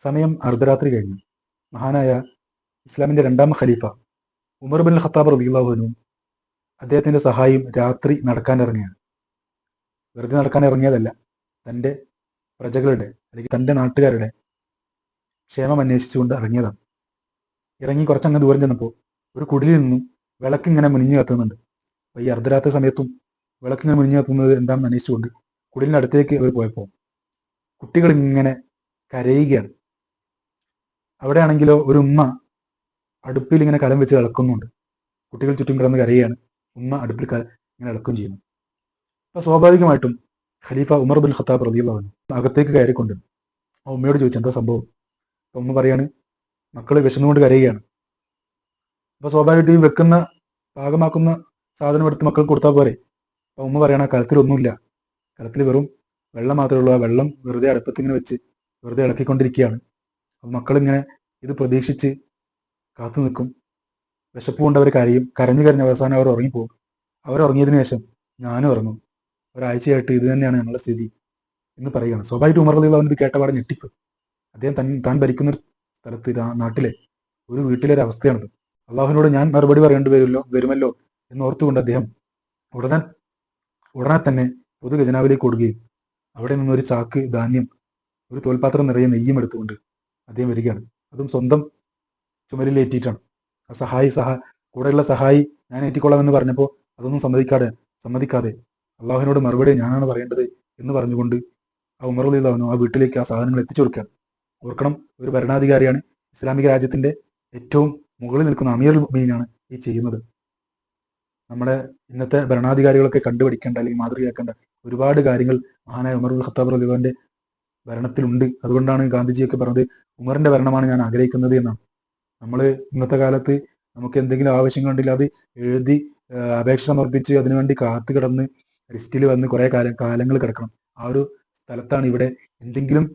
സമയം അർദ്ധരാത്രി കഴിഞ്ഞു. മഹാനായ ഇസ്ലാമിന്റെ രണ്ടാം ഖലീഫ ഉമർ ബിൻ ഖത്താബ് റളിയല്ലാഹു അൻഹു അദ്ദേഹത്തിന്റെ സഹായിയും രാത്രി നടക്കാൻ ഇറങ്ങിയാണ്. വെറുതെ നടക്കാൻ ഇറങ്ങിയതല്ല, തൻ്റെ പ്രജകളുടെ അല്ലെങ്കിൽ തൻ്റെ നാട്ടുകാരുടെ ക്ഷേമം അന്വേഷിച്ചുകൊണ്ട് ഇറങ്ങിയതാണ്. ഇറങ്ങി കുറച്ചങ്ങ് ദൂരം ചെന്നപ്പോൾ ഒരു കുടിലിൽ നിന്നും വിളക്കിങ്ങനെ മുനിഞ്ഞു കത്തുന്നുണ്ട്. അപ്പോൾ ഈ അർദ്ധരാത്രി സമയത്തും വിളക്കിങ്ങനെ മുനിഞ്ഞു കത്തുന്നത് എന്താണെന്ന് അന്വേഷിച്ചുകൊണ്ട് കുടിലിൻ്റെ അടുത്തേക്ക് അവർ പോയപ്പോൾ കുട്ടികൾ ഇങ്ങനെ കരയുകയാണ്. അവിടെയാണെങ്കിലോ ഒരു ഉമ്മ അടുപ്പിൽ ഇങ്ങനെ കലം വെച്ച് ഇളക്കുന്നുണ്ട്. കുട്ടികൾ ചുറ്റും കിടന്ന് കരയുകയാണ്, ഉമ്മ അടുപ്പിൽ ഇങ്ങനെ ഇളക്കുകയും ചെയ്യുന്നു. അപ്പോൾ സ്വാഭാവികമായിട്ടും ഖലീഫ ഉമർ ബിൻ ഖത്താബ് റളിയല്ലാഹു അൻഹു അകത്തേക്ക് കയറിക്കൊണ്ട് ആ ഉമ്മയോട് ചോദിച്ചു, എന്താ സംഭവം? അപ്പോൾ ഉമ്മ പറയാണ്, മക്കൾ വിശന്നുകൊണ്ട് കരയുകയാണ്. അപ്പോൾ സ്വാഭാവികമായിട്ടും ഈ വെക്കുന്ന പാകമാക്കുന്ന സാധനം എടുത്ത് മക്കൾക്ക് കൊടുത്താൽ പോരെ? അപ്പോൾ ഉമ്മ പറയണ, കലത്തിലൊന്നുമില്ല, കലത്തിൽ വെറും വെള്ളം മാത്രമേ ഉള്ളൂ. ആ വെള്ളം വെറുതെ അടുപ്പത്ത് ഇങ്ങനെ വെച്ച് വെറുതെ ഇളക്കിക്കൊണ്ടിരിക്കുകയാണ്. അപ്പോൾ മക്കളിങ്ങനെ ഇത് പ്രതീക്ഷിച്ച് കാത്തു നിൽക്കും. വിശപ്പ് കൊണ്ട് അവർ കരയും. കരഞ്ഞു കരഞ്ഞ അവസാനം അവർ ഉറങ്ങിപ്പോകും. അവരുറങ്ങിയതിനു ശേഷം ഞാനും ഉറങ്ങും. ഒരാഴ്ചയായിട്ട് ഇത് തന്നെയാണ് ഞങ്ങളുടെ സ്ഥിതി എന്ന് പറയുകയാണ്. സ്വാഭാവികമായിട്ട് ഉമർ റളിയല്ലാഹു അൻഹു ഇത് കേട്ടപാടെ ഞെട്ടിപ്പോയി. അദ്ദേഹം താൻ ഭരിക്കുന്ന ഒരു സ്ഥലത്ത് നാട്ടിലെ ഒരു വീട്ടിലെ ഒരു അവസ്ഥയാണിത്. അള്ളാഹുവിനോട് ഞാൻ മറുപടി പറയേണ്ടി വരുമല്ലോ എന്ന് ഓർത്തുകൊണ്ട് അദ്ദേഹം ഉടനെ തന്നെ പൊതു ഖജനാവിലേക്ക് ഓടുകയും അവിടെ നിന്നൊരു ചാക്ക് ധാന്യം, ഒരു തോൽപാത്രം നിറയെ നെയ്യും എടുത്തുകൊണ്ട് അദ്ദേഹം വരികയാണ്. അതും സ്വന്തം ചുമലിലേറ്റിയിട്ടാണ്. ആ കൂടെയുള്ള സഹായി ഞാൻ ഏറ്റിക്കൊള്ളാം എന്ന് പറഞ്ഞപ്പോൾ അതൊന്നും സമ്മതിക്കാതെ അള്ളാഹുവിനോട് മറുപടി ഞാനാണ് പറയേണ്ടത് എന്ന് പറഞ്ഞുകൊണ്ട് ആ ഉമർ റളിയല്ലാഹു അൻഹു ആ വീട്ടിലേക്ക് ആ സാധനങ്ങൾ എത്തിച്ചു കൊടുക്കുകയാണ്. ഓർക്കണം, ഒരു ഭരണാധികാരിയാണ്, ഇസ്ലാമിക രാജ്യത്തിന്റെ ഏറ്റവും മുകളിൽ നിൽക്കുന്ന അമീറുൽ മുഅ്മിനീനാണ് ഈ ചെയ്യുന്നത്. നമ്മുടെ ഇന്നത്തെ ഭരണാധികാരികളൊക്കെ കണ്ടുപഠിക്കേണ്ട അല്ലെങ്കിൽ മാതൃകയാക്കേണ്ട ഒരുപാട് കാര്യങ്ങൾ മഹാനായ ഉമർ ബിൻ ഖത്താബ് റളിയല്ലാഹു അൻഹുവിന്റെ ഭരണത്തിലുണ്ട്. അതുകൊണ്ടാണ് ഗാന്ധിജിയൊക്കെ പറഞ്ഞത് ഉമറിന്റെ ഭരണമാണ് ഞാൻ ആഗ്രഹിക്കുന്നത് എന്നാണ്. നമ്മൾ ഇന്നത്തെ കാലത്ത് നമുക്ക് എന്തെങ്കിലും ആവശ്യങ്ങളുണ്ടെങ്കിൽ അത് എഴുതി അപേക്ഷ സമർപ്പിച്ച് അതിനുവേണ്ടി കാത്തു കിടന്ന് ലിസ്റ്റിൽ വന്ന് കുറേ കാലങ്ങൾ കിടക്കണം. ആ ഒരു സ്ഥലത്താണ് ഇവിടെ എന്തെങ്കിലും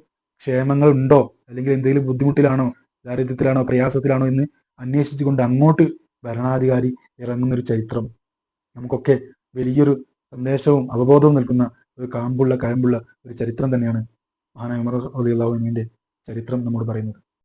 ക്ഷേമങ്ങൾ ഉണ്ടോ, അല്ലെങ്കിൽ എന്തെങ്കിലും ബുദ്ധിമുട്ടിലാണോ, ദാരിദ്ര്യത്തിലാണോ, പ്രയാസത്തിലാണോ എന്ന് അന്വേഷിച്ചുകൊണ്ട് അങ്ങോട്ട് ഭരണാധികാരി ഇറങ്ങുന്നൊരു ചരിത്രം നമുക്കൊക്കെ വലിയൊരു സന്ദേശവും അവബോധവും നൽകുന്ന ഒരു കഴമ്പുള്ള ഒരു ചരിത്രം തന്നെയാണ് മഹാനായ ഉമർ റളിയല്ലാഹു അൻഹുവിന്റെ ചരിത്രം നമ്മോട് പറയുന്നത്.